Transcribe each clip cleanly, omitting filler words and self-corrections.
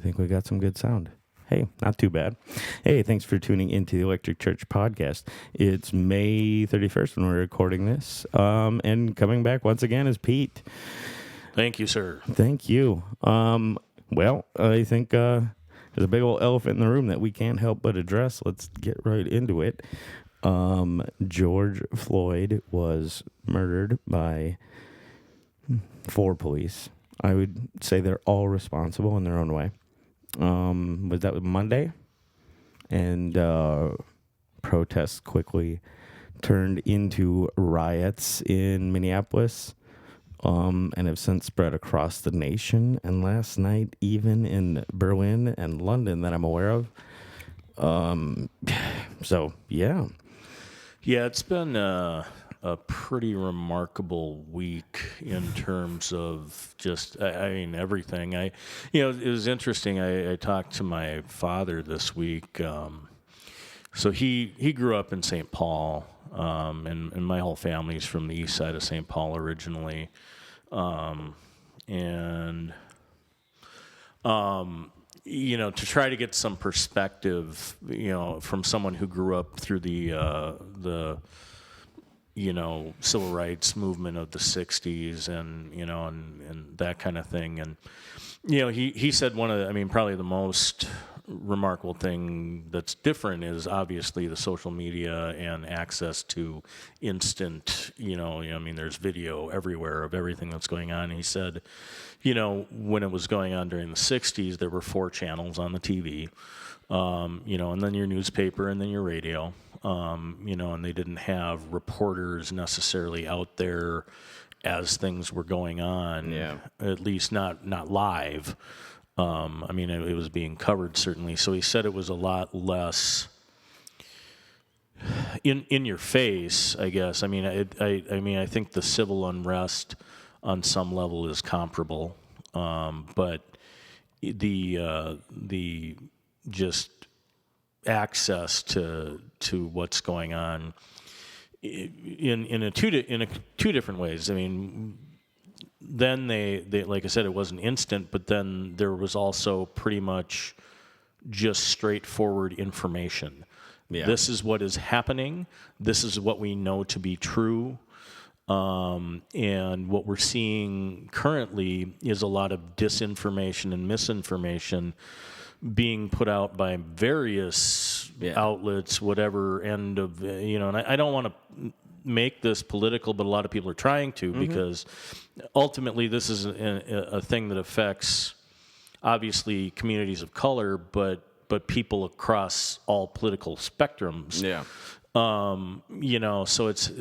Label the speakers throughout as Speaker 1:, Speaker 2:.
Speaker 1: think we got some good sound. Hey, not too bad. Hey, thanks for tuning into the Electric Church podcast. It's May 31st when we're recording this. And coming back once again is Pete.
Speaker 2: Thank you, sir.
Speaker 1: Thank you. Well, I think there's a big old elephant in the room that we can't help but address. Let's get right into it. George Floyd was murdered by 4 police. I would say they're all responsible in their own way. Was that Monday? And protests quickly turned into riots in Minneapolis and have since spread across the nation. And last night, even in Berlin and London that I'm aware of. So, yeah.
Speaker 2: Yeah, it's been a pretty remarkable week in terms of just, I mean, everything. It was interesting. I talked to my father this week. So he grew up in St. Paul, and my whole family's from the east side of St. Paul originally. To try to get some perspective, from someone who grew up through the civil rights movement of the 60s and that kind of thing. And, he said probably the most remarkable thing that's different is obviously the social media and access to instant, there's video everywhere of everything that's going on. And he said, when it was going on during the 60s, there were 4 channels on the TV, and then your newspaper and then your radio. And they didn't have reporters necessarily out there as things were going on.
Speaker 1: Yeah.
Speaker 2: At least not live. It was being covered certainly. So he said it was a lot less in your face, I guess. I think the civil unrest on some level is comparable, but the just access to what's going on in two different ways. Then they like I said, it wasn't instant, but then there was also pretty much just straightforward information.
Speaker 1: Yeah.
Speaker 2: This is what is happening. This is what we know to be true. And what we're seeing currently is a lot of disinformation and misinformation being put out by various outlets, whatever end of, and I don't want to make this political, but a lot of people are trying to, because ultimately this is a thing that affects obviously communities of color, but people across all political spectrums.
Speaker 1: Yeah.
Speaker 2: So it's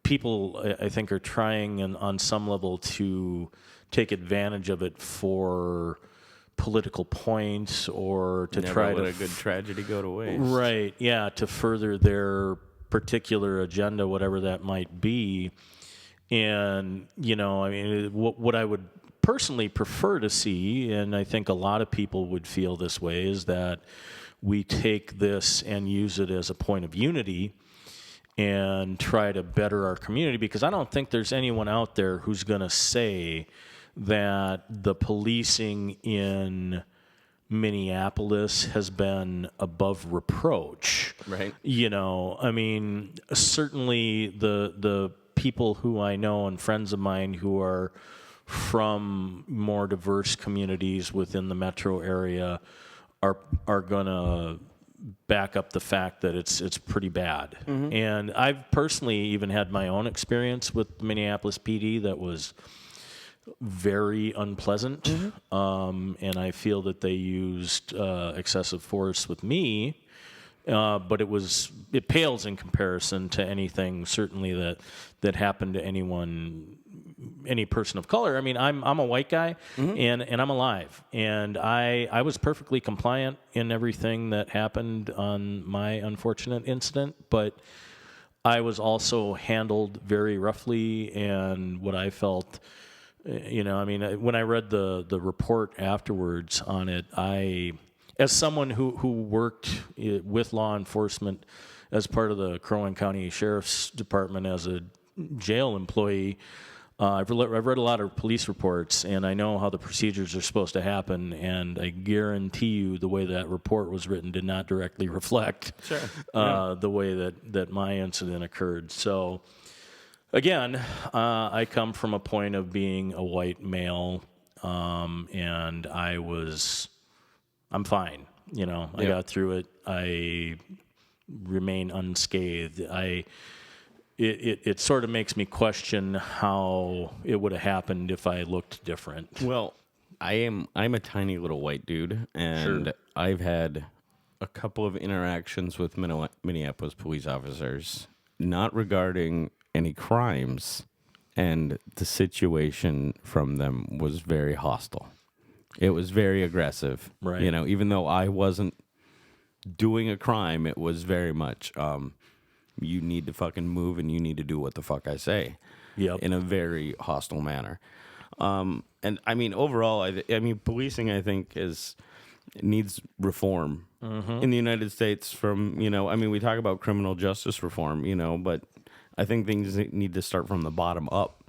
Speaker 2: people, I think, are trying on some level to take advantage of it for political points or to
Speaker 1: Never
Speaker 2: try
Speaker 1: let
Speaker 2: to
Speaker 1: a good tragedy go to waste.
Speaker 2: Right, yeah, to further their particular agenda, whatever that might be. And, what I would personally prefer to see, and I think a lot of people would feel this way, is that we take this and use it as a point of unity and try to better our community, because I don't think there's anyone out there who's going to say that the policing in Minneapolis has been above reproach.
Speaker 1: Right.
Speaker 2: Certainly the people who I know and friends of mine who are from more diverse communities within the metro area are gonna back up the fact that it's pretty bad. And I've personally even had my own experience with the Minneapolis PD that was very unpleasant, and I feel that they used excessive force with me, but it pales in comparison to anything certainly that happened to any person of color. I'm a white guy, and I'm alive, and I was perfectly compliant in everything that happened on my unfortunate incident, but I was also handled very roughly, and what I felt. When I read the report afterwards on it, as someone who worked with law enforcement as part of the Crow Wing County Sheriff's Department as a jail employee, I've read a lot of police reports, and I know how the procedures are supposed to happen, and I guarantee you the way that report was written did not directly reflect the way that my incident occurred. So, again, I come from a point of being a white male, and I'm fine. I got through it. I remain unscathed. It sort of makes me question how it would have happened if I looked different.
Speaker 1: Well, I'm a tiny little white dude, and I've had a couple of interactions with Minneapolis police officers, not regarding any crimes, and the situation from them was very hostile. It was very aggressive.
Speaker 2: Right.
Speaker 1: Even though I wasn't doing a crime, it was very much, you need to fucking move and you need to do what the fuck I say.
Speaker 2: Yep.
Speaker 1: In a very hostile manner. And I mean, overall, I mean, policing, I think, needs reform in the United States from, I mean, we talk about criminal justice reform, but I think things need to start from the bottom up,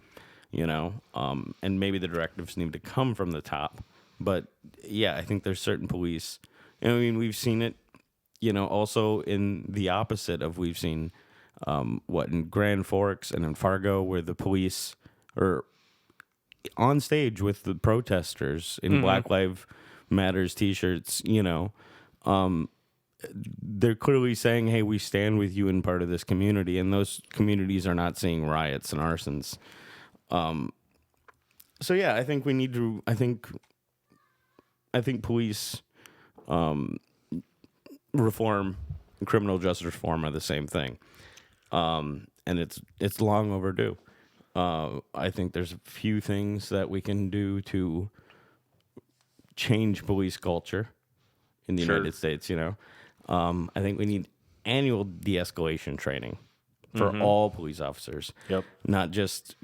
Speaker 1: and maybe the directives need to come from the top. But yeah, I think there's certain police, I mean, we've seen it, also in the opposite of we've seen, in Grand Forks and in Fargo, where the police are on stage with the protesters in Black Lives Matters T-shirts, they're clearly saying, hey, we stand with you in part of this community, and those communities are not seeing riots and arsons. So yeah, I think we need to, I think police reform and criminal justice reform are the same thing. And it's long overdue. I think there's a few things that we can do to change police culture in the United States, I think we need annual de-escalation training for all police officers.
Speaker 2: Yep.
Speaker 1: Not just,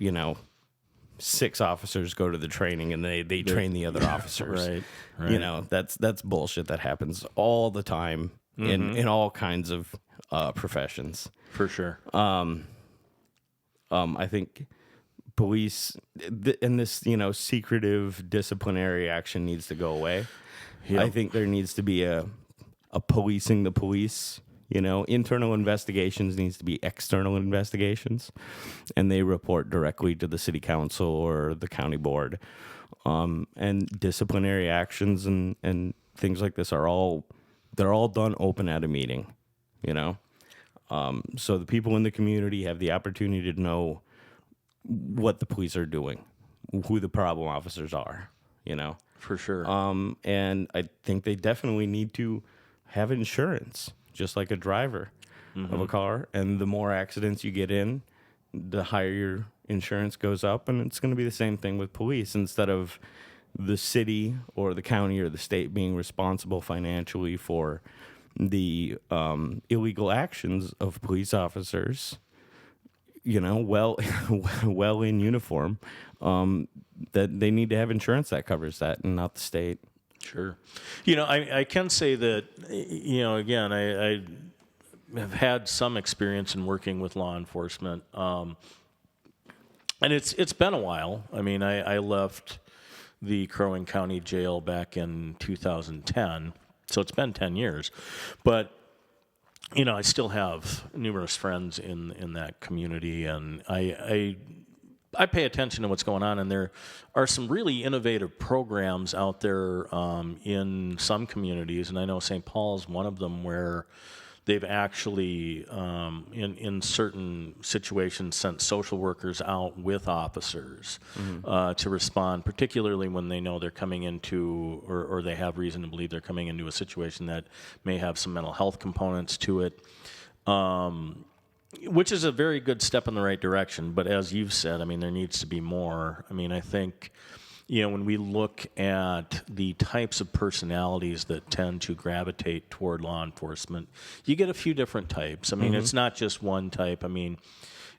Speaker 1: 6 officers go to the training and they train the other officers.
Speaker 2: Right.
Speaker 1: That's bullshit that happens all the time in all kinds of professions.
Speaker 2: For sure.
Speaker 1: I think police and this, secretive disciplinary action needs to go away. Yep. I think there needs to be a policing the police. Internal investigations needs to be external investigations, and they report directly to the city council or the county board. And disciplinary actions and things like this they're all done open at a meeting, so the people in the community have the opportunity to know what the police are doing, who the problem officers are,
Speaker 2: For sure.
Speaker 1: And I think they definitely need to have insurance, just like a driver of a car. And the more accidents you get in, the higher your insurance goes up. And it's going to be the same thing with police. Instead of the city or the county or the state being responsible financially for the illegal actions of police officers, well in uniform, that they need to have insurance that covers that and not the state.
Speaker 2: Sure. I can say that, again, I have had some experience in working with law enforcement. And it's been a while. I mean, I left the Crow Wing County Jail back in 2010, so it's been 10 years. But, I still have numerous friends in that community, and I pay attention to what's going on, and there are some really innovative programs out there in some communities, and I know St. Paul's one of them, where they've actually, in certain situations, sent social workers out with officers to respond, particularly when they know they're coming into, or they have reason to believe they're coming into a situation that may have some mental health components to it. Which is a very good step in the right direction, but as you've said, I mean, there needs to be more. I mean, I think, when we look at the types of personalities that tend to gravitate toward law enforcement, you get a few different types. I mean, it's not just one type. I mean,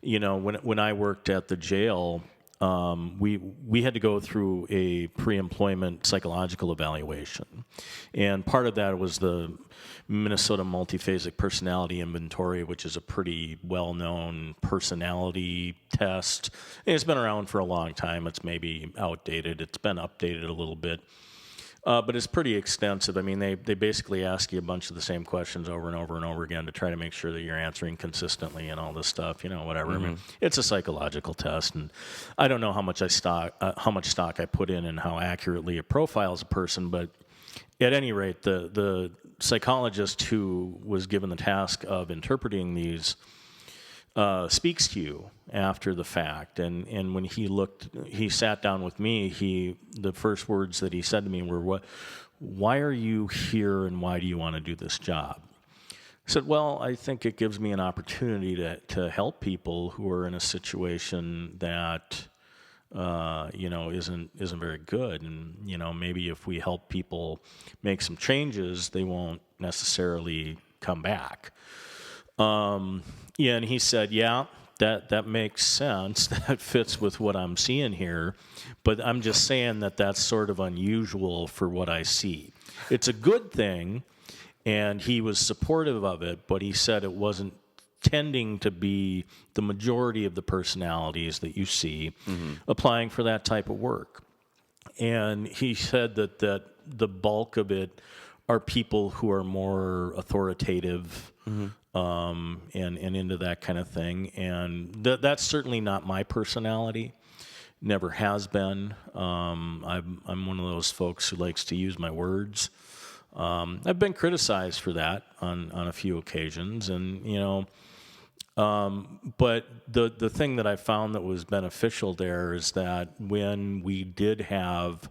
Speaker 2: when I worked at the jail, we had to go through a pre-employment psychological evaluation, and part of that was the Minnesota Multiphasic Personality Inventory, which is a pretty well-known personality test. And it's been around for a long time. It's maybe outdated. It's been updated a little bit. But it's pretty extensive. I mean, they basically ask you a bunch of the same questions over and over and over again to try to make sure that you're answering consistently and all this stuff, whatever. I mean, it's a psychological test, and I don't know how much stock I put in and how accurately it profiles a person, but at any rate, the psychologist who was given the task of interpreting these speaks to you after the fact, and when he sat down with me, the first words that he said to me were, why are you here and why do you want to do this job? I said, well, I think it gives me an opportunity to help people who are in a situation that isn't very good, and maybe if we help people make some changes, they won't necessarily come back. And he said, yeah, that makes sense. That fits with what I'm seeing here. But I'm just saying that that's sort of unusual for what I see. It's a good thing, and he was supportive of it, but he said it wasn't tending to be the majority of the personalities that you see applying for that type of work. And he said that the bulk of it are people who are more authoritative and into that kind of thing. And that's certainly not my personality. Never has been. I'm one of those folks who likes to use my words. I've been criticized for that on a few occasions, and but the thing that I found that was beneficial there is that when we did have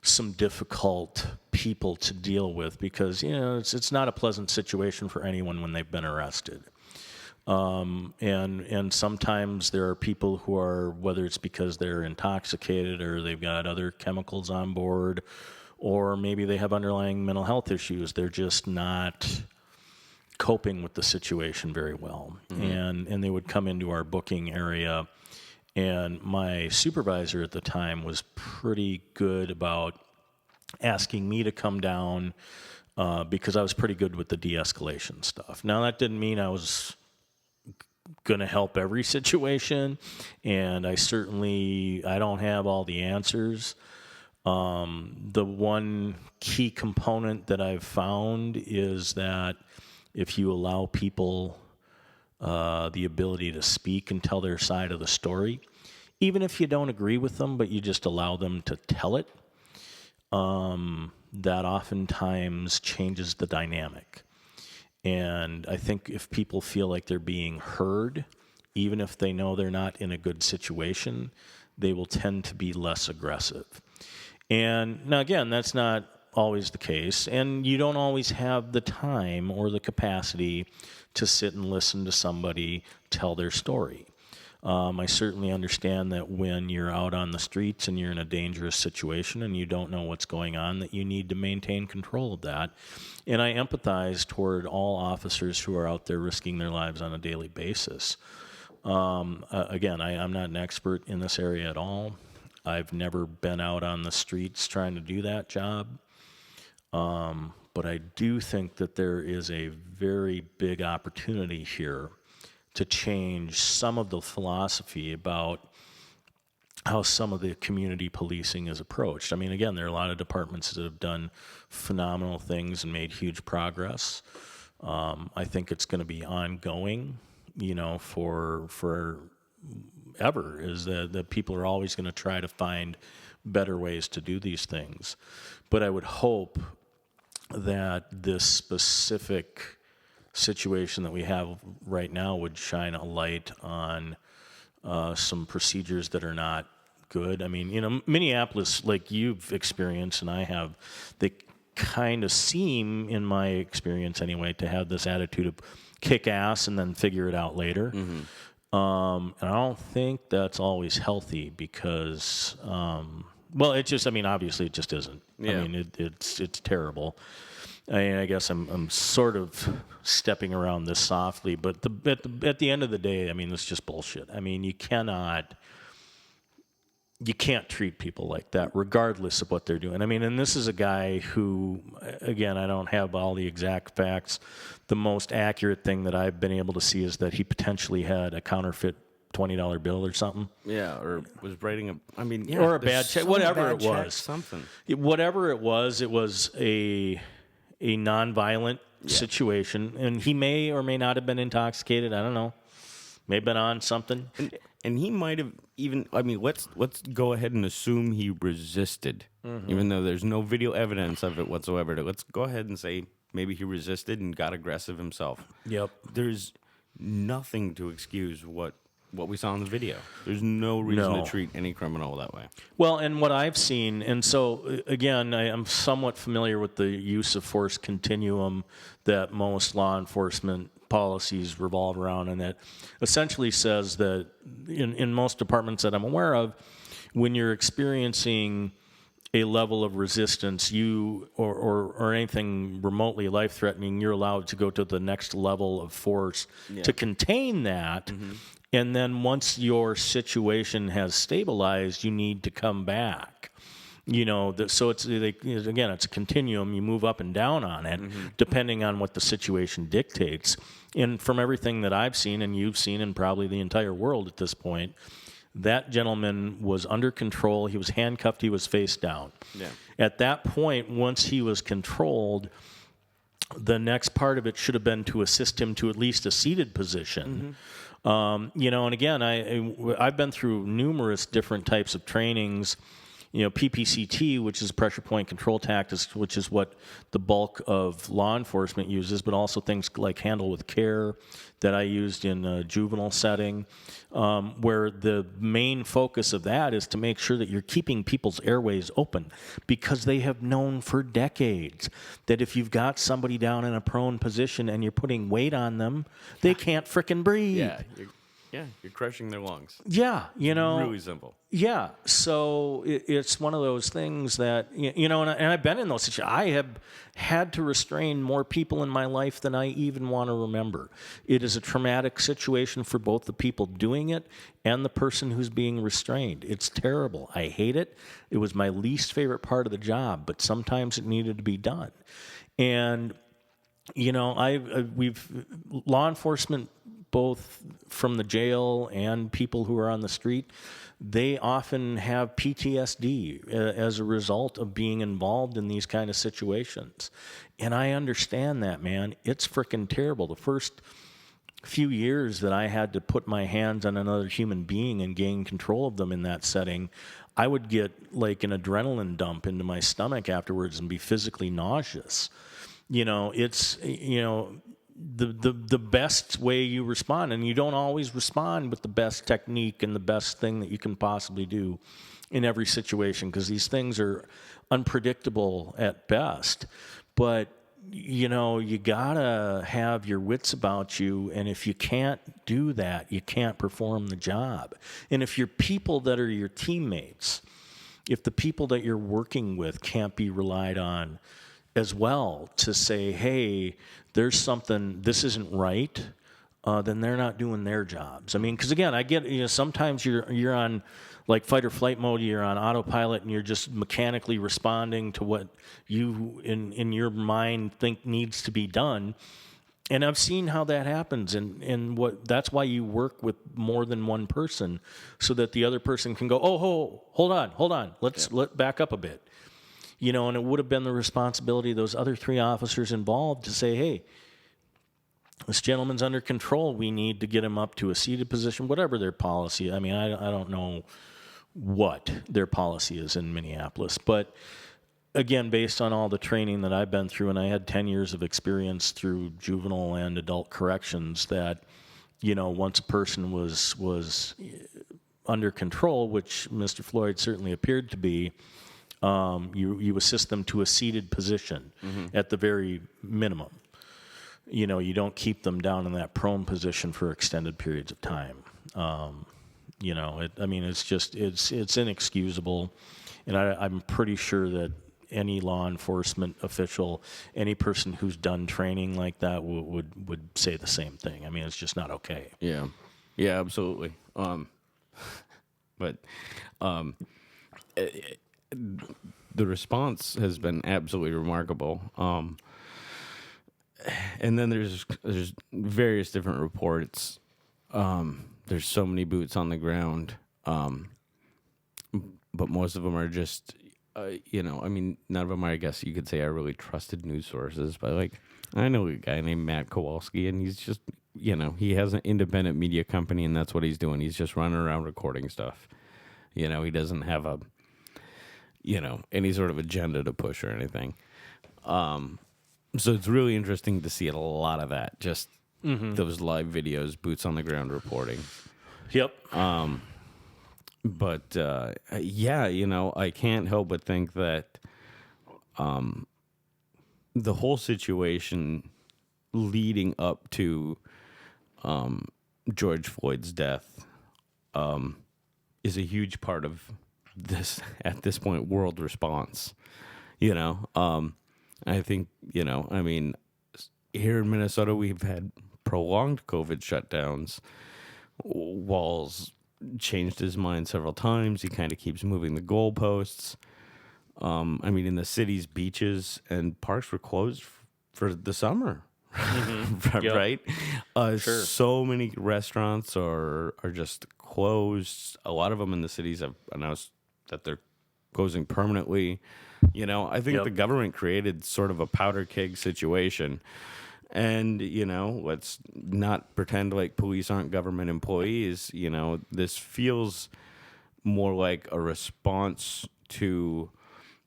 Speaker 2: some difficult people to deal with, because it's not a pleasant situation for anyone when they've been arrested. And sometimes there are people who are, whether it's because they're intoxicated or they've got other chemicals on board, or maybe they have underlying mental health issues, they're just not coping with the situation very well. And they would come into our booking area, and my supervisor at the time was pretty good about asking me to come down because I was pretty good with the de-escalation stuff. Now, that didn't mean I was going to help every situation, and I don't have all the answers. The one key component that I've found is that if you allow people the ability to speak and tell their side of the story, even if you don't agree with them, but you just allow them to tell it, that oftentimes changes the dynamic. And I think if people feel like they're being heard, even if they know they're not in a good situation, they will tend to be less aggressive. And now, again, that's not always the case, and you don't always have the time or the capacity to sit and listen to somebody tell their story. I certainly understand that when you're out on the streets and you're in a dangerous situation and you don't know what's going on, that you need to maintain control of that. And I empathize toward all officers who are out there risking their lives on a daily basis. Again, I'm not an expert in this area at all. I've never been out on the streets trying to do that job. But I do think that there is a very big opportunity here to change some of the philosophy about how some of the community policing is approached. I mean, again, there are a lot of departments that have done phenomenal things and made huge progress. I think it's going to be ongoing, for ever, is that people are always going to try to find better ways to do these things. But I would hope that this specific situation that we have right now would shine a light on some procedures that are not good. I mean, Minneapolis, like you've experienced and I have, they kind of seem, in my experience anyway, to have this attitude of kick ass and then figure it out later. And I don't think that's always healthy because, obviously it just isn't.
Speaker 1: Yeah.
Speaker 2: I mean, it's terrible. I guess I'm sort of stepping around this softly, but at the end of the day, I mean, it's just bullshit. I mean, you cannot you can't treat people like that, regardless of what they're doing. I mean, and this is a guy who, again, I don't have all the exact facts. The most accurate thing that I've been able to see is that he potentially had a counterfeit $20 bill or something.
Speaker 1: Yeah, or was writing
Speaker 2: or a bad check, whatever it was.
Speaker 1: Something.
Speaker 2: Whatever it was a nonviolent situation, and he may or may not have been intoxicated. I don't know. May have been on something.
Speaker 1: And he might have even, let's go ahead and assume he resisted, even though there's no video evidence of it whatsoever. Let's go ahead and say maybe he resisted and got aggressive himself.
Speaker 2: Yep.
Speaker 1: There's nothing to excuse what we saw in the video. There's no reason to treat any criminal that way.
Speaker 2: Well, and what I've seen, and so, again, I'm somewhat familiar with the use of force continuum that most law enforcement policies revolve around, and that essentially says that in most departments that I'm aware of, when you're experiencing a level of resistance, you or anything remotely life-threatening, you're allowed to go to the next level of force to contain that. And then once your situation has stabilized, you need to come back. So it's a continuum. You move up and down on it, depending on what the situation dictates. And from everything that I've seen, and you've seen, and probably the entire world at this point, that gentleman was under control. He was handcuffed. He was face down. Yeah. At that point, once he was controlled, the next part of it should have been to assist him to at least a seated position. And again, I've been through numerous different types of trainings. PPCT, which is pressure point control tactics, which is what the bulk of law enforcement uses, but also things like handle with care that I used in a juvenile setting, where the main focus of that is to make sure that you're keeping people's airways open, because they have known for decades that if you've got somebody down in a prone position and you're putting weight on them, they can't frickin' breathe.
Speaker 1: You're crushing their lungs.
Speaker 2: Yeah,
Speaker 1: Really simple.
Speaker 2: Yeah, so it's one of those things that, and I've been in those situations. I have had to restrain more people in my life than I even want to remember. It is a traumatic situation for both the people doing it and the person who's being restrained. It's terrible. I hate it. It was my least favorite part of the job, but sometimes it needed to be done. And, we've law enforcement, both from the jail and people who are on the street, they often have PTSD as a result of being involved in these kind of situations. And I understand that, man. It's freaking terrible. The first few years that I had to put my hands on another human being and gain control of them in that setting, I would get like an adrenaline dump into my stomach afterwards and be physically nauseous. The best way you respond, and you don't always respond with the best technique and the best thing that you can possibly do in every situation, because these things are unpredictable at best. But you gotta have your wits about you, and if you can't do that, you can't perform the job. And if your people that are your teammates, if the people that you're working with can't be relied on as well to say, hey, there's something, this isn't right, then they're not doing their jobs. I mean, because again, I get, sometimes you're on like fight or flight mode, you're on autopilot, and you're just mechanically responding to what you in your mind think needs to be done. And I've seen how that happens, and that's why you work with more than one person, so that the other person can go, hold on, let's back up a bit. And it would have been the responsibility of those other three officers involved to say, hey, this gentleman's under control. We need to get him up to a seated position, whatever their policy. I mean, I don't know what their policy is in Minneapolis. But, again, based on all the training that I've been through, and I had 10 years of experience through juvenile and adult corrections, that, once a person was under control, which Mr. Floyd certainly appeared to be, you assist them to a seated position at the very minimum. You don't keep them down in that prone position for extended periods of time. It's inexcusable, and I'm pretty sure that any law enforcement official, any person who's done training like that would say the same thing. I mean, it's just not okay.
Speaker 1: Yeah, absolutely. But the response has been absolutely remarkable. And then there's various different reports. There's so many boots on the ground, but most of them are just, I mean, none of them are, I guess you could say, are really trusted news sources. But like, I know a guy named Matt Kowalski, and he's just, he has an independent media company, and that's what he's doing. He's just running around recording stuff. He doesn't have a, any sort of agenda to push or anything. So it's really interesting to see a lot of that, just those live videos, boots on the ground reporting.
Speaker 2: Yep.
Speaker 1: But I can't help but think that the whole situation leading up to George Floyd's death is a huge part of this, at this point, world response. I think, I mean, here in Minnesota, we've had prolonged COVID shutdowns. Walls changed his mind several times. He kind of keeps moving the goalposts. I mean, in the city's beaches and parks were closed for the summer, right?
Speaker 2: Sure.
Speaker 1: So many restaurants are just closed. A lot of them in the cities have announced that they're closing permanently. I think the government created sort of a powder keg situation. And, let's not pretend like police aren't government employees. This feels more like a response to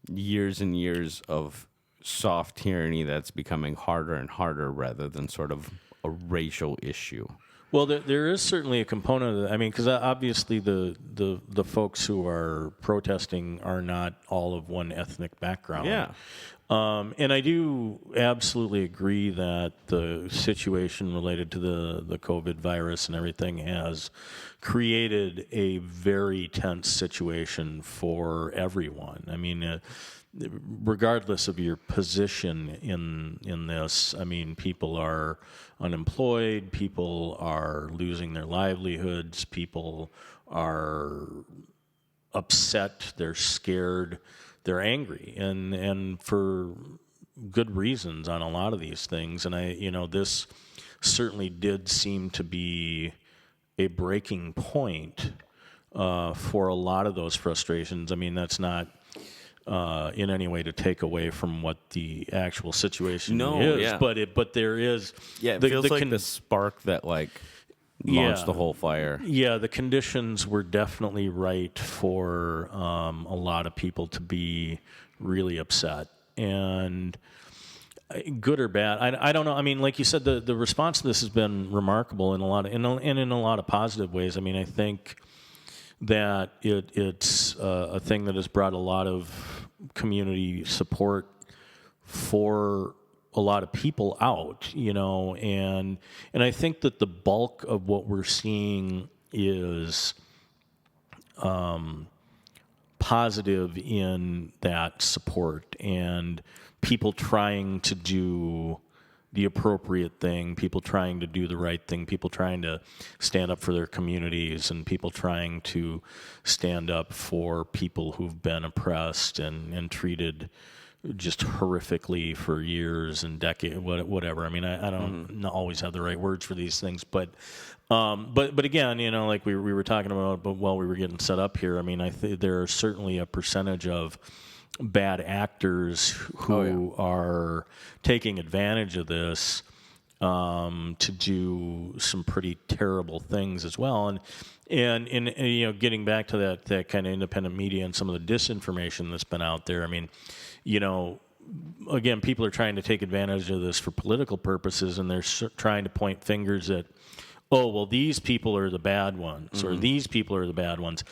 Speaker 1: years and years of soft tyranny that's becoming harder and harder rather than sort of a racial issue.
Speaker 2: Well, there is certainly a component of that. I mean, because obviously the folks who are protesting are not all of one ethnic background.
Speaker 1: Yeah.
Speaker 2: And I do absolutely agree that the situation related to the COVID virus and everything has created a very tense situation for everyone. I mean, regardless of your position in this, I mean, people are unemployed, people are losing their livelihoods, people are upset, they're scared, they're angry, and for good reasons on a lot of these things. And this certainly did seem to be a breaking point for a lot of those frustrations. I mean, that's not in any way to take away from what the actual situation is, but there is.
Speaker 1: Yeah, it feels like the spark that launched the whole fire.
Speaker 2: Yeah, the conditions were definitely right for a lot of people to be really upset, and good or bad, I don't know. I mean, like you said, the response to this has been remarkable in a lot of positive ways. I mean, I think that it's a thing that has brought a lot of community support for a lot of people out, and I think that the bulk of what we're seeing is positive in that support and people trying to do the appropriate thing, people trying to do the right thing, people trying to stand up for their communities, and people trying to stand up for people who've been oppressed and treated just horrifically for years and decades, whatever. I mean, I don't always have the right words for these things, but again, like we were talking about, but while we were getting set up here, I mean, I think there are certainly a percentage of bad actors who are taking advantage of this to do some pretty terrible things as well. And getting back to that kind of independent media and some of the disinformation that's been out there. I mean, again, people are trying to take advantage of this for political purposes, and they're trying to point fingers at, oh, well, these people are the bad ones, or these people are the bad ones.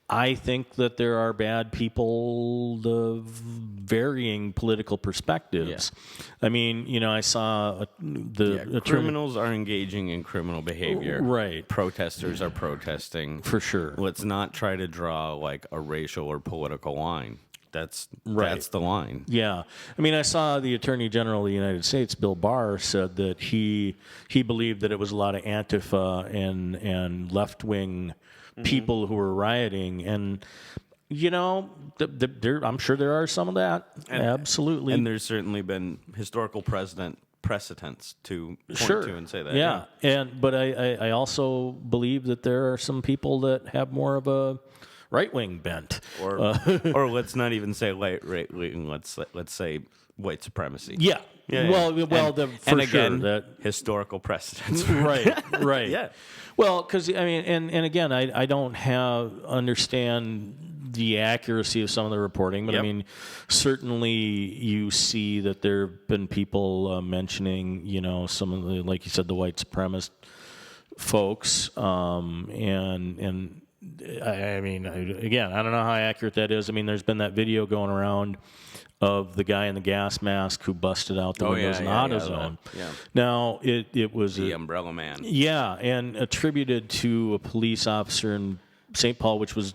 Speaker 2: I think that there are bad people of varying political perspectives. Yeah. I mean, I saw
Speaker 1: criminals are engaging in criminal behavior.
Speaker 2: Right.
Speaker 1: Protesters are protesting.
Speaker 2: For sure.
Speaker 1: Let's not try to draw a racial or political line. That's the line.
Speaker 2: Yeah. I mean, I saw the Attorney General of the United States, Bill Barr, said that he believed that it was a lot of Antifa and left-wing people who were rioting. And, I'm sure there are some of that. Absolutely.
Speaker 1: And there's certainly been historical precedents to point to and say that.
Speaker 2: Yeah. But I also believe that there are some people that have more of a right-wing bent.
Speaker 1: Or let's not even say right-wing, let's say white supremacy.
Speaker 2: Yeah. Well,
Speaker 1: and again, that historical precedents.
Speaker 2: Right.
Speaker 1: Yeah.
Speaker 2: Well, because and again, I don't understand the accuracy of some of the reporting, but certainly you see that there have been people mentioning, some of the, like you said, the white supremacist folks, and again, I don't know how accurate that is. There's been that video going around of the guy in the gas mask who busted out the windows in AutoZone. Now, it was
Speaker 1: the Umbrella Man.
Speaker 2: Yeah, and attributed to a police officer in St. Paul, which was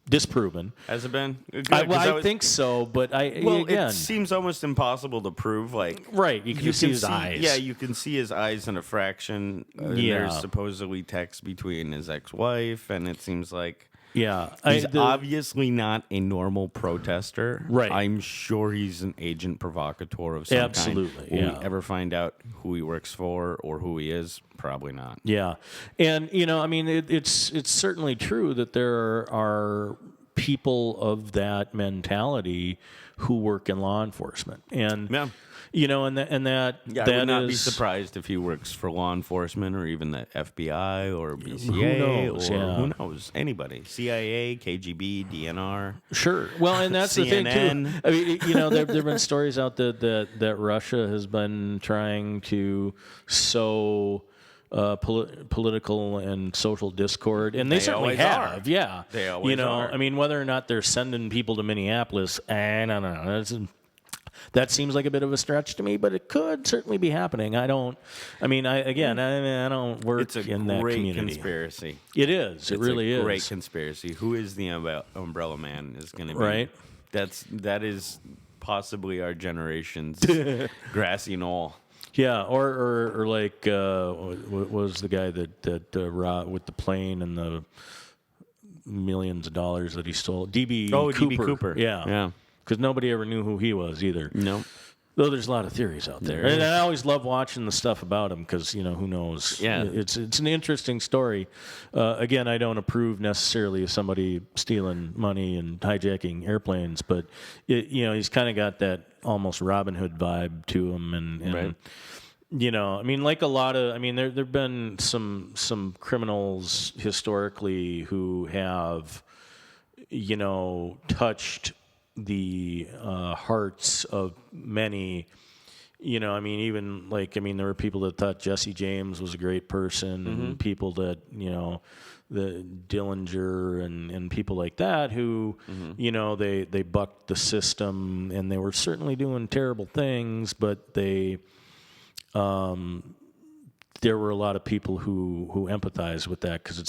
Speaker 2: disproven.
Speaker 1: Has it been? Good,
Speaker 2: I think so, but again,
Speaker 1: it seems almost impossible to prove.
Speaker 2: Right, you can see his eyes.
Speaker 1: Yeah, you can see his eyes in a fraction. There's supposedly text between his ex-wife, and it seems like he's obviously not a normal protester.
Speaker 2: Right,
Speaker 1: I'm sure he's an agent provocateur of some kind.
Speaker 2: Absolutely.
Speaker 1: Will we ever find out who he works for or who he is? Probably not.
Speaker 2: Yeah, and it's certainly true that there are people of that mentality who work in law enforcement, and that
Speaker 1: I would not be surprised if he works for law enforcement or even the FBI or BCA who knows, anybody, CIA, KGB, DNR.
Speaker 2: Sure. Well, and that's
Speaker 1: CNN.
Speaker 2: the thing too. There've been stories out that Russia has been trying to sow political and social discord, and they certainly have.
Speaker 1: Are.
Speaker 2: Yeah,
Speaker 1: they always are.
Speaker 2: Whether or not they're sending people to Minneapolis, I don't know. That seems like a bit of a stretch to me, but it could certainly be happening. I don't work in that community.
Speaker 1: It's a great conspiracy.
Speaker 2: It is. It really is.
Speaker 1: Great conspiracy. Who is the Umbrella Man is going to be.
Speaker 2: Right.
Speaker 1: That is possibly our generation's grassy knoll.
Speaker 2: Yeah, or like what was the guy that with the plane and the millions of dollars that he stole? DB
Speaker 1: Cooper.
Speaker 2: Yeah. Because nobody ever knew who he was either.
Speaker 1: No.
Speaker 2: Though there's a lot of theories out there. And I always love watching the stuff about him because, who knows?
Speaker 1: Yeah.
Speaker 2: It's an interesting story. Again, I don't approve necessarily of somebody stealing money and hijacking airplanes, but, he's kind of got that almost Robin Hood vibe to him. And
Speaker 1: right.
Speaker 2: Like a lot of, there've been some criminals historically who have, touched the hearts of many, even there were people that thought Jesse James was a great person, and people that, the Dillinger and people like that who, they bucked the system, and they were certainly doing terrible things, but they, there were a lot of people who empathized with that because it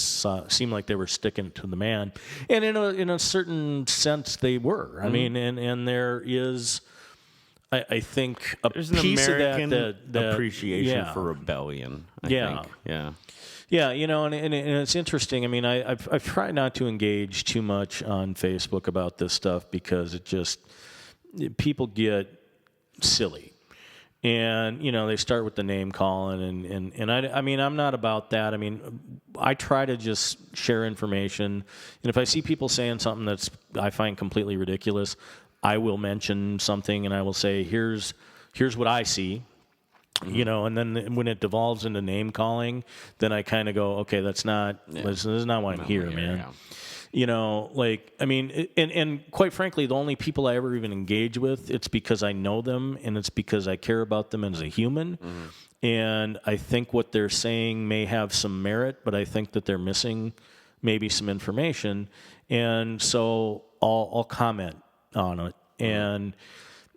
Speaker 2: seemed like they were sticking to the man, and in a certain sense they were. And there is, I think,
Speaker 1: there's
Speaker 2: piece
Speaker 1: an American
Speaker 2: of that
Speaker 1: appreciation for rebellion. I think.
Speaker 2: Yeah, and it's interesting. I've tried not to engage too much on Facebook about this stuff because people get silly. And, they start with the name calling, and I'm not about that. I try to just share information. And if I see people saying something I find completely ridiculous, I will mention something and I will say, here's what I see. And then when it devolves into name calling, then I kind of go, okay, this is not why I'm here, man. And quite frankly, the only people I ever even engage with, it's because I know them and it's because I care about them as a human. And I think what they're saying may have some merit, but I think that they're missing maybe some information. And so I'll comment on it. And,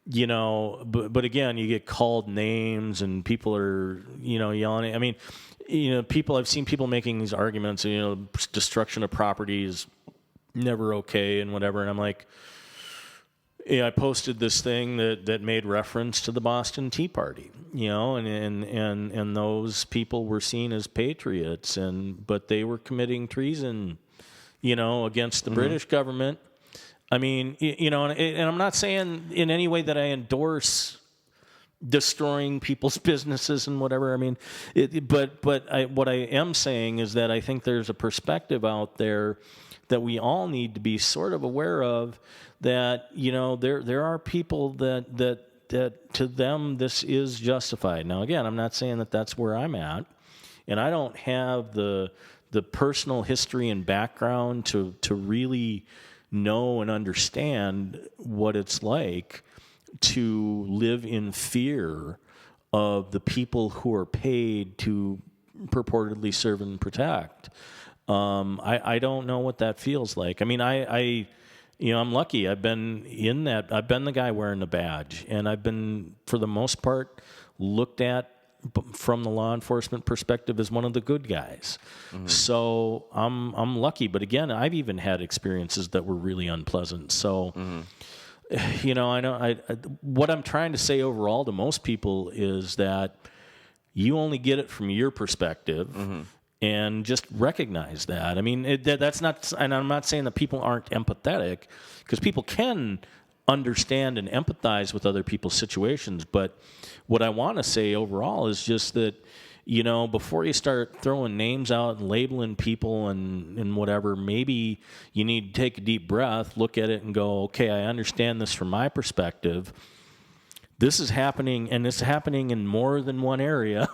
Speaker 2: but again, you get called names and people are, yelling. I've seen people making these arguments, destruction of property is never okay and whatever. And I'm like, I posted this thing that made reference to the Boston Tea Party, and those people were seen as patriots, but they were committing treason, against the British government. I mean, and I'm not saying in any way that I endorse destroying people's businesses and whatever. I mean, what I am saying is that I think there's a perspective out there that we all need to be sort of aware of, that there are people that to them this is justified. Now, again, I'm not saying that that's where I'm at, and I don't have the personal history and background to really know and understand what it's like to live in fear of the people who are paid to purportedly serve and protect. I don't know what that feels like. I mean, I'm lucky. I've been the guy wearing the badge, and I've been, for the most part, looked at from the law enforcement perspective as one of the good guys. Mm-hmm. So I'm lucky. But again, I've even had experiences that were really unpleasant. So, I know what I'm trying to say overall to most people is that you only get it from your perspective. Mm-hmm. And just recognize that. I mean, that's not, and I'm not saying that people aren't empathetic, because people can understand and empathize with other people's situations. But what I want to say overall is just that, before you start throwing names out and labeling people and whatever, maybe you need to take a deep breath, look at it and go, okay, I understand this from my perspective. This is happening, and it's happening in more than one area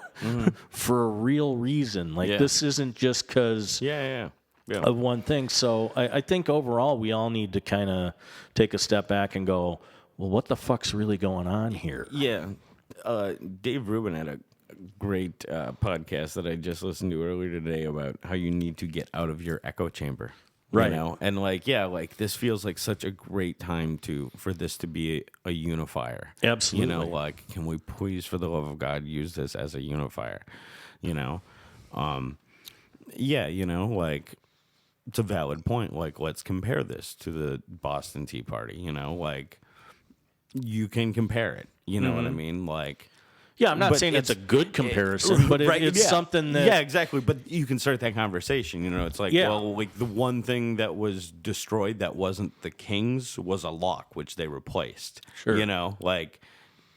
Speaker 2: for a real reason. This isn't just because of one thing. So I think overall we all need to kind of take a step back and go, well, what the fuck's really going on here?
Speaker 1: Yeah. Dave Rubin had a great podcast that I just listened to earlier today about how you need to get out of your echo chamber.
Speaker 2: Right.
Speaker 1: And this feels like such a great time for this to be a unifier.
Speaker 2: Absolutely.
Speaker 1: Can we please, for the love of God, use this as a unifier? It's a valid point. Let's compare this to the Boston Tea Party. You can compare it. You know what I mean?
Speaker 2: Yeah, I'm not saying it's a good comparison, but it's something that...
Speaker 1: Yeah, exactly. But you can start that conversation. It's the one thing that was destroyed that wasn't the King's was a lock, which they replaced.
Speaker 2: Sure.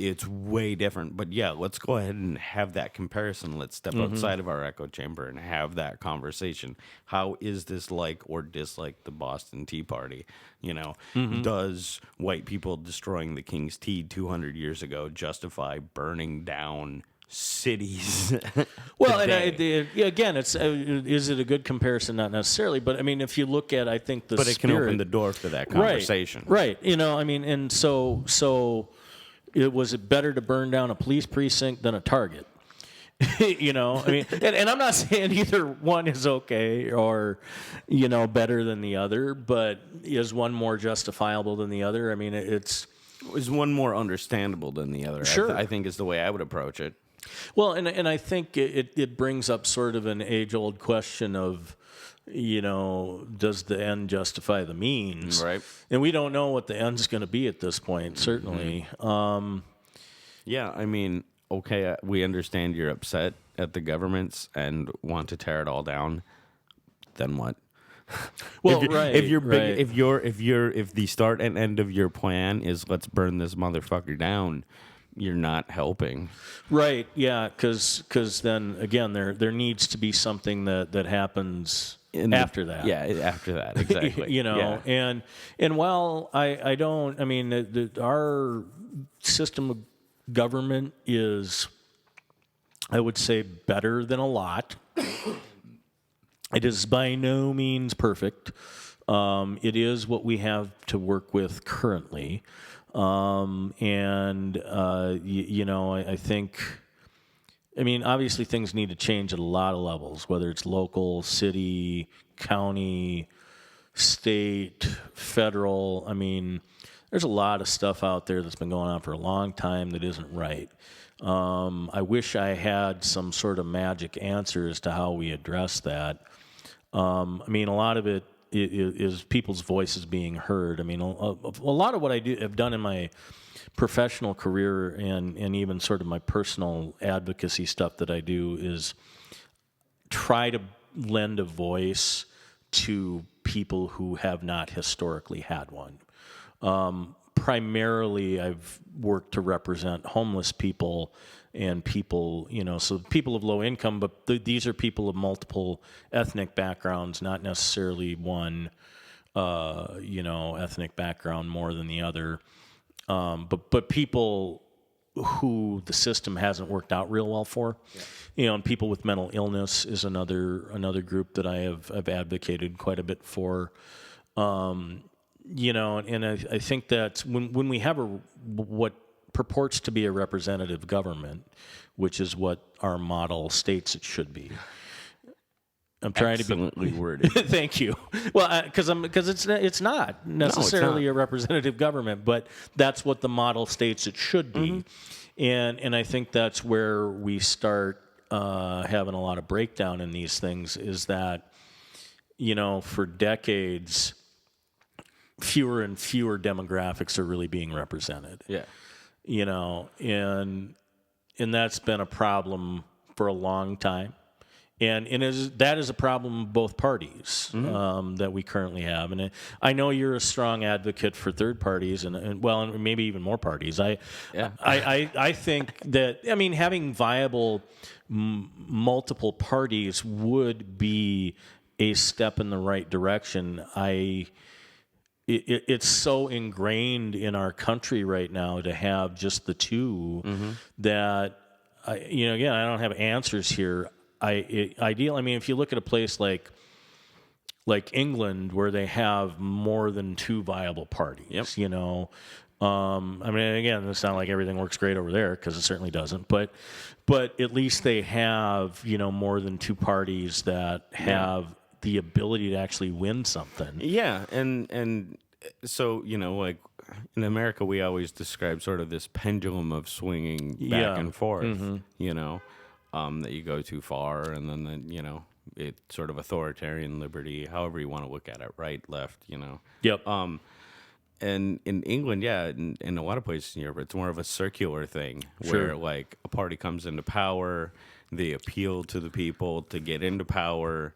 Speaker 1: It's way different. But yeah, let's go ahead and have that comparison. Let's step outside of our echo chamber and have that conversation. How is this like or dislike the Boston Tea Party? Does white people destroying the King's Tea 200 years ago justify burning down cities?
Speaker 2: Well, and again, it's is it a good comparison? Not necessarily, but I mean, if you look at, I think the
Speaker 1: but it can open the door for that conversation,
Speaker 2: right? And so. Was it better to burn down a police precinct than a Target? And I'm not saying either one is okay or, better than the other, but is one more justifiable than the other? I mean, is
Speaker 1: one more understandable than the other?
Speaker 2: Sure.
Speaker 1: I think is the way I would approach it.
Speaker 2: Well, and I think it brings up sort of an age-old question of, does the end justify the means?
Speaker 1: Right.
Speaker 2: And we don't know what the end's going to be at this point, certainly.
Speaker 1: Yeah, I mean, okay, we understand you're upset at the governments and want to tear it all down. Then what?
Speaker 2: Well,
Speaker 1: if the start and end of your plan is let's burn this motherfucker down, you're not helping.
Speaker 2: Right, yeah, because then, again, there needs to be something that happens after that.
Speaker 1: Yeah, after that, exactly.
Speaker 2: Yeah. And while I don't, I mean, our system of government is, I would say, better than a lot. It is by no means perfect. It is what we have to work with currently. I think, obviously things need to change at a lot of levels, whether it's local, city, county, state, federal. There's a lot of stuff out there that's been going on for a long time that isn't right. I wish I had some sort of magic answer as to how we address that. A lot of it is people's voices being heard. I mean, a lot of what I have done in my professional career and even sort of my personal advocacy stuff that I do is try to lend a voice to people who have not historically had one. Primarily, I've worked to represent homeless people and people, so people of low income, but these are people of multiple ethnic backgrounds, not necessarily one, ethnic background more than the other. But people who the system hasn't worked out real well for, and people with mental illness is another group that I've advocated quite a bit for. And I think that when we have what purports to be a representative government, which is what our model states it should be. I'm trying
Speaker 1: Excellently
Speaker 2: to be
Speaker 1: worded.
Speaker 2: Thank you. Well, because it's not necessarily a representative government, but that's what the model states it should be, and I think that's where we start having a lot of breakdown in these things. Is that for decades, fewer and fewer demographics are really being represented.
Speaker 1: Yeah.
Speaker 2: And that's been a problem for a long time. And that is a problem of both parties that we currently have. And I know you're a strong advocate for third parties and maybe even more parties. I think that, having viable multiple parties would be a step in the right direction. It's so ingrained in our country right now to have just the two that, again, I don't have answers here. If you look at a place like England where they have more than two viable parties, again, it's not like everything works great over there because it certainly doesn't, but at least they have, more than two parties that have the ability to actually win something.
Speaker 1: Yeah, and so, like in America, we always describe sort of this pendulum of swinging back and forth, that you go too far, and then, it's sort of authoritarian liberty, however you want to look at it, right, left,
Speaker 2: Yep.
Speaker 1: And in England, in a lot of places in Europe, it's more of a circular thing where, like, a party comes into power, they appeal to the people to get into power,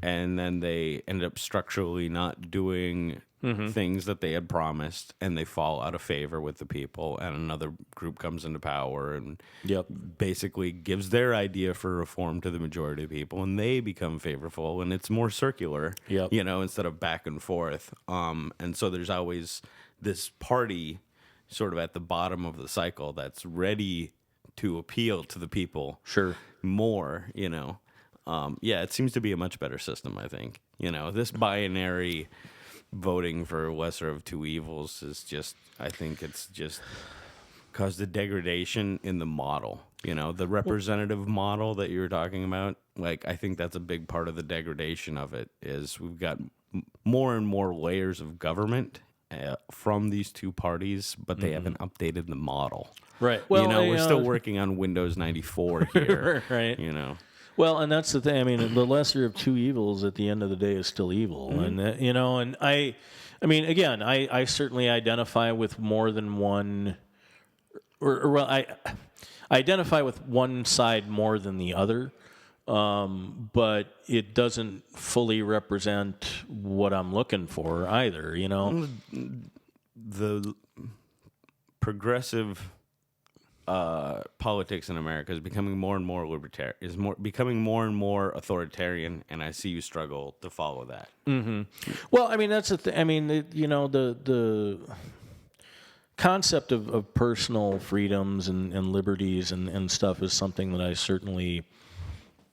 Speaker 1: and then they end up structurally not doing things that they had promised, and they fall out of favor with the people, and another group comes into power and basically gives their idea for reform to the majority of people, and they become favorable, and it's more circular, instead of back and forth. And so there's always this party sort of at the bottom of the cycle that's ready to appeal to the people more, it seems to be a much better system, I think. This binary voting for lesser of two evils is just, I think it's just caused a degradation in the model. The representative model that you were talking about, like, I think that's a big part of the degradation of it, is we've got more and more layers of government from these two parties, but they haven't updated the model.
Speaker 2: Right.
Speaker 1: Well, we're still working on Windows 94 here.
Speaker 2: Right. Well, and that's the thing. The lesser of two evils at the end of the day is still evil. And, and I certainly identify with more than one, I identify with one side more than the other, but it doesn't fully represent what I'm looking for either,
Speaker 1: The progressive politics in America is becoming more and more libertarian, becoming more and more authoritarian, and I see you struggle to follow that.
Speaker 2: Well, that's the thing. The concept of personal freedoms and liberties and stuff is something that I certainly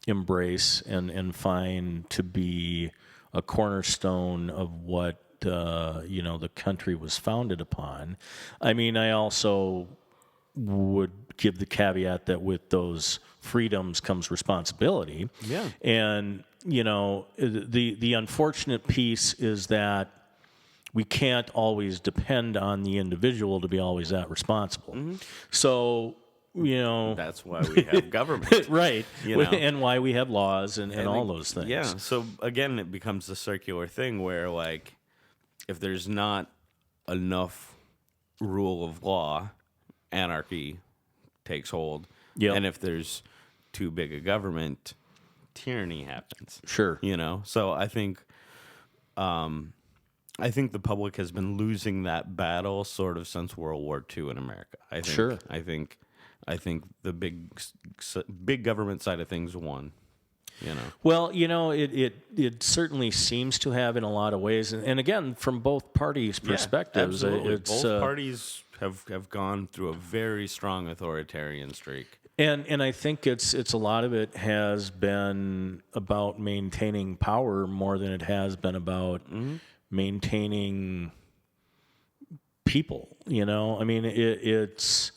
Speaker 2: embrace and find to be a cornerstone of what the country was founded upon. I also would give the caveat that with those freedoms comes responsibility.
Speaker 1: Yeah.
Speaker 2: And, the unfortunate piece is that we can't always depend on the individual to be always that responsible. So,
Speaker 1: That's why we have government.
Speaker 2: right,
Speaker 1: You know?
Speaker 2: and why we have laws and all those things.
Speaker 1: Yeah. So again, it becomes a circular thing where, like, if there's not enough rule of law, anarchy takes hold.
Speaker 2: Yep.
Speaker 1: And if there's too big a government, tyranny happens.
Speaker 2: Sure.
Speaker 1: So I think the public has been losing that battle sort of since World War II in America.
Speaker 2: Sure.
Speaker 1: I think the big government side of things won.
Speaker 2: Well, it certainly seems to have in a lot of ways, and again, from both parties' perspectives,
Speaker 1: absolutely.
Speaker 2: it's
Speaker 1: Both parties have gone through a very strong authoritarian streak.
Speaker 2: And I think it's a lot of it has been about maintaining power more than it has been about maintaining people. I mean, it's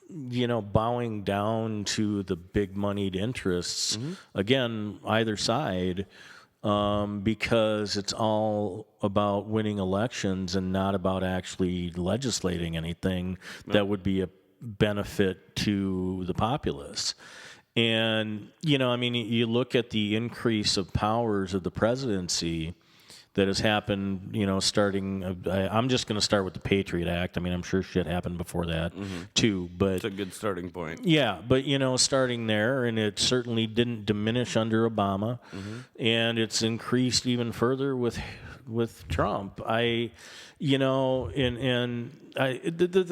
Speaker 2: bowing down to the big moneyed interests, again, either side, because it's all about winning elections and not about actually legislating anything that would be a benefit to the populace. And, I mean, you look at the increase of powers of the presidency that has happened, starting, I'm just going to start with the Patriot Act. I mean, I'm sure shit happened before that, too. But
Speaker 1: it's a good starting point.
Speaker 2: Yeah, but, starting there, and it certainly didn't diminish under Obama, and it's increased even further with Trump. The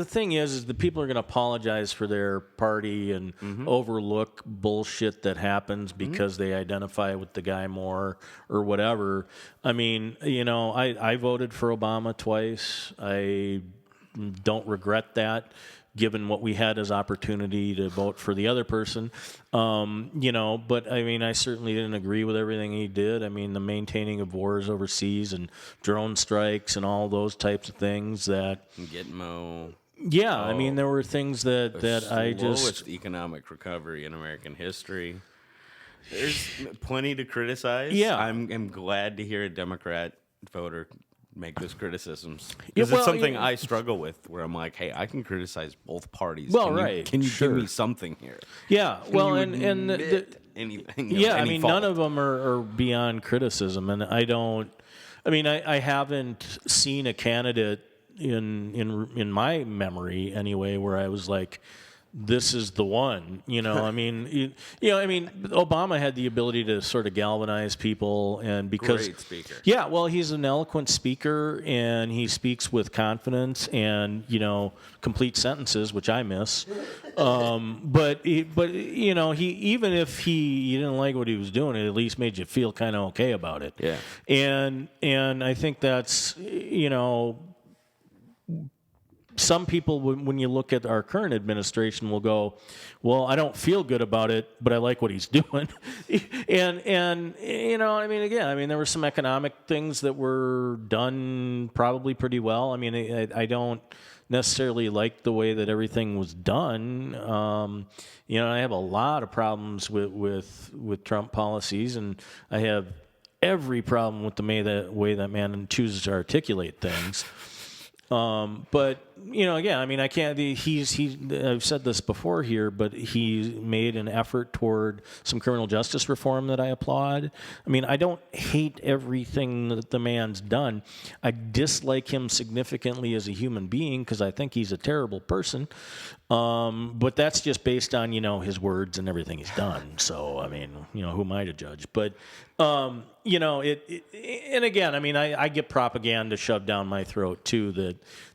Speaker 2: thing is the people are going to apologize for their party and overlook bullshit that happens because they identify with the guy more or whatever. I mean, I voted for Obama twice. I don't regret that, given what we had as opportunity to vote for the other person. But I mean, I certainly didn't agree with everything he did. I mean, the maintaining of wars overseas and drone strikes and all those types of things that...
Speaker 1: Gitmo.
Speaker 2: Yeah, I mean, there were things that I just...
Speaker 1: Slowest economic recovery in American history. There's plenty to criticize.
Speaker 2: Yeah.
Speaker 1: I'm glad to hear a Democrat voter make those criticisms. Because it's something I struggle with, where I'm like, hey, I can criticize both parties.
Speaker 2: Well,
Speaker 1: Can you give me something here?
Speaker 2: Yeah, well, and
Speaker 1: anything.
Speaker 2: Yeah, I mean,
Speaker 1: fault.
Speaker 2: none of them are beyond criticism, and I haven't seen a candidate in my memory anyway where I was like, this is the one, I mean, Obama had the ability to sort of galvanize people, and because
Speaker 1: great speaker.
Speaker 2: Yeah, well, he's an eloquent speaker, and he speaks with confidence and complete sentences, which I miss. But he even if you didn't like what he was doing, it at least made you feel kind of okay about it.
Speaker 1: Yeah,
Speaker 2: and I think that's some people, when you look at our current administration, will go, well, I don't feel good about it, but I like what he's doing. and I mean, again, there were some economic things that were done probably pretty well. I mean, I don't necessarily like the way that everything was done. I have a lot of problems with Trump policies, and I have every problem with the way that man chooses to articulate things. But again, I mean, I can't. I've said this before here, but he made an effort toward some criminal justice reform that I applaud. I mean, I don't hate everything that the man's done. I dislike him significantly as a human being because I think he's a terrible person. But that's just based on his words and everything he's done. So I mean, who am I to judge? But and again, I mean, I get propaganda shoved down my throat too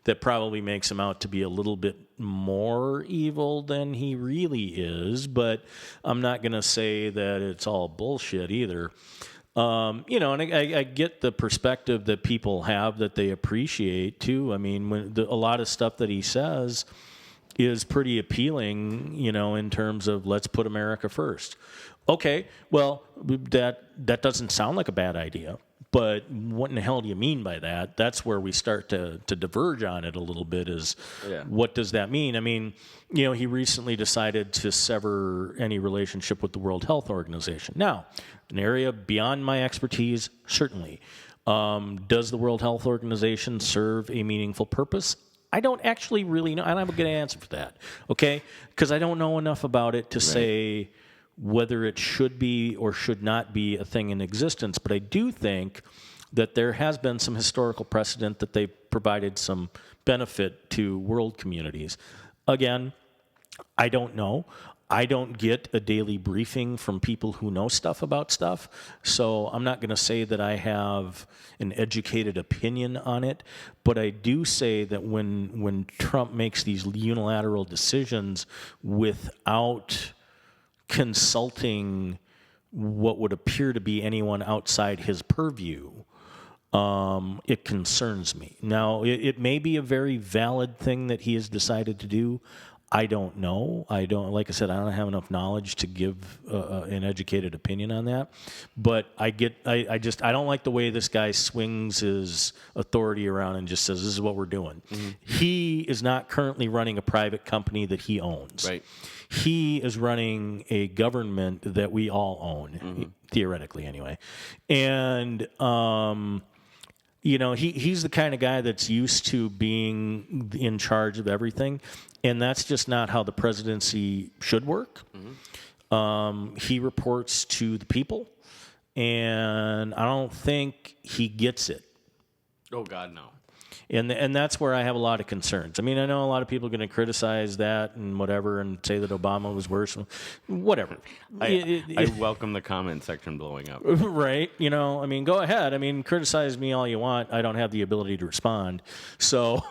Speaker 2: that probably makes him out to be a little bit more evil than he really is. But I'm not going to say that it's all bullshit either. And I get the perspective that people have that they appreciate too. I mean, a lot of stuff that he says is pretty appealing, in terms of let's put America first. Okay, well, that doesn't sound like a bad idea, but what in the hell do you mean by that? That's where we start to diverge on it a little bit is What does that mean? I mean, he recently decided to sever any relationship with the World Health Organization. Now, an area beyond my expertise, certainly. Does the World Health Organization serve a meaningful purpose? I don't actually really know. I don't have a good answer for that, okay? Because I don't know enough about it to say whether it should be or should not be a thing in existence. But I do think that there has been some historical precedent that they provided some benefit to world communities. Again, I don't know. I don't get a daily briefing from people who know stuff about stuff, so I'm not going to say that I have an educated opinion on it, but I do say that when Trump makes these unilateral decisions without consulting what would appear to be anyone outside his purview, it concerns me. Now, it may be a very valid thing that he has decided to do. I don't know. Like I said, I don't have enough knowledge to give an educated opinion on that. But I don't like the way this guy swings his authority around and just says, this is what we're doing. Mm-hmm. He is not currently running a private company that he owns.
Speaker 1: Right.
Speaker 2: He is running a government that we all own, theoretically anyway. And, he's the kind of guy that's used to being in charge of everything. And that's just not how the presidency should work. Mm-hmm. He reports to the people, and I don't think he gets it.
Speaker 1: Oh, God, no.
Speaker 2: And that's where I have a lot of concerns. I mean, I know a lot of people are going to criticize that and whatever and say that Obama was worse. Whatever.
Speaker 1: I welcome the comment section blowing up.
Speaker 2: Right. I mean, go ahead. I mean, criticize me all you want. I don't have the ability to respond. So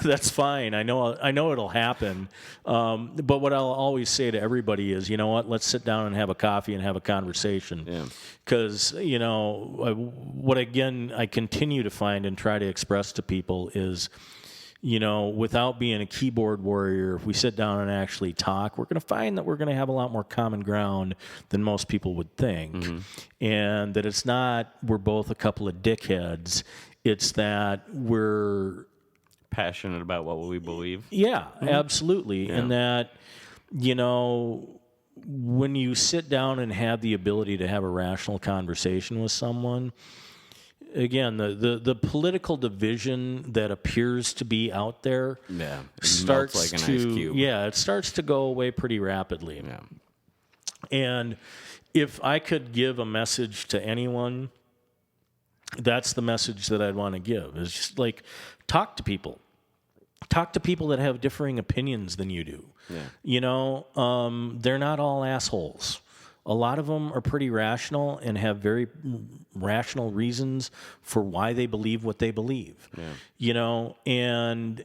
Speaker 2: that's fine. I know it'll happen. But what I'll always say to everybody is, you know what, let's sit down and have a coffee and have a conversation. Yeah. Because, what again I continue to find and try to express to people is, without being a keyboard warrior, if we sit down and actually talk, we're going to find that we're going to have a lot more common ground than most people would think. Mm-hmm. And that it's not we're both a couple of dickheads. It's that we're
Speaker 1: passionate about what we believe.
Speaker 2: Yeah, mm-hmm. Absolutely. Yeah. And that, when you sit down and have the ability to have a rational conversation with someone, again, the political division that appears to be out there starts
Speaker 1: like an
Speaker 2: to
Speaker 1: ice cube.
Speaker 2: It starts to go away pretty rapidly. Yeah. And if I could give a message to anyone, that's the message that I'd want to give. Is just like talk to people. Talk to people that have differing opinions than you do. Yeah. They're not all assholes. A lot of them are pretty rational and have very rational reasons for why they believe what they believe. Yeah. And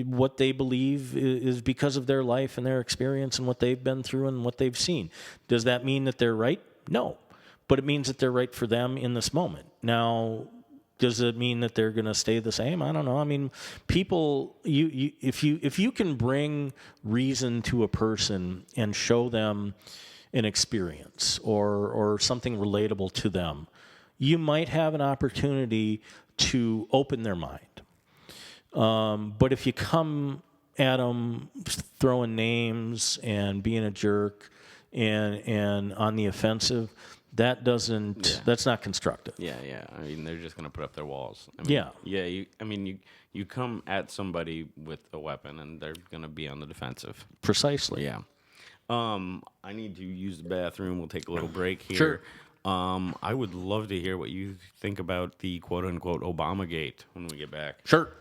Speaker 2: what they believe is because of their life and their experience and what they've been through and what they've seen. Does that mean that they're right? No. But it means that they're right for them in this moment. Now, does it mean that they're going to stay the same? I don't know. I mean, people, if you can bring reason to a person and show them an experience or something relatable to them, you might have an opportunity to open their mind. But if you come at them throwing names and being a jerk and on the offensive, that's not constructive.
Speaker 1: Yeah. I mean, they're just going to put up their walls. I mean, yeah. You come at somebody with a weapon, and they're going to be on the defensive.
Speaker 2: Precisely.
Speaker 1: Yeah. I need to use the bathroom. We'll take a little break here.
Speaker 2: Sure.
Speaker 1: I would love to hear what you think about the quote-unquote Obamagate when we get back.
Speaker 2: Sure.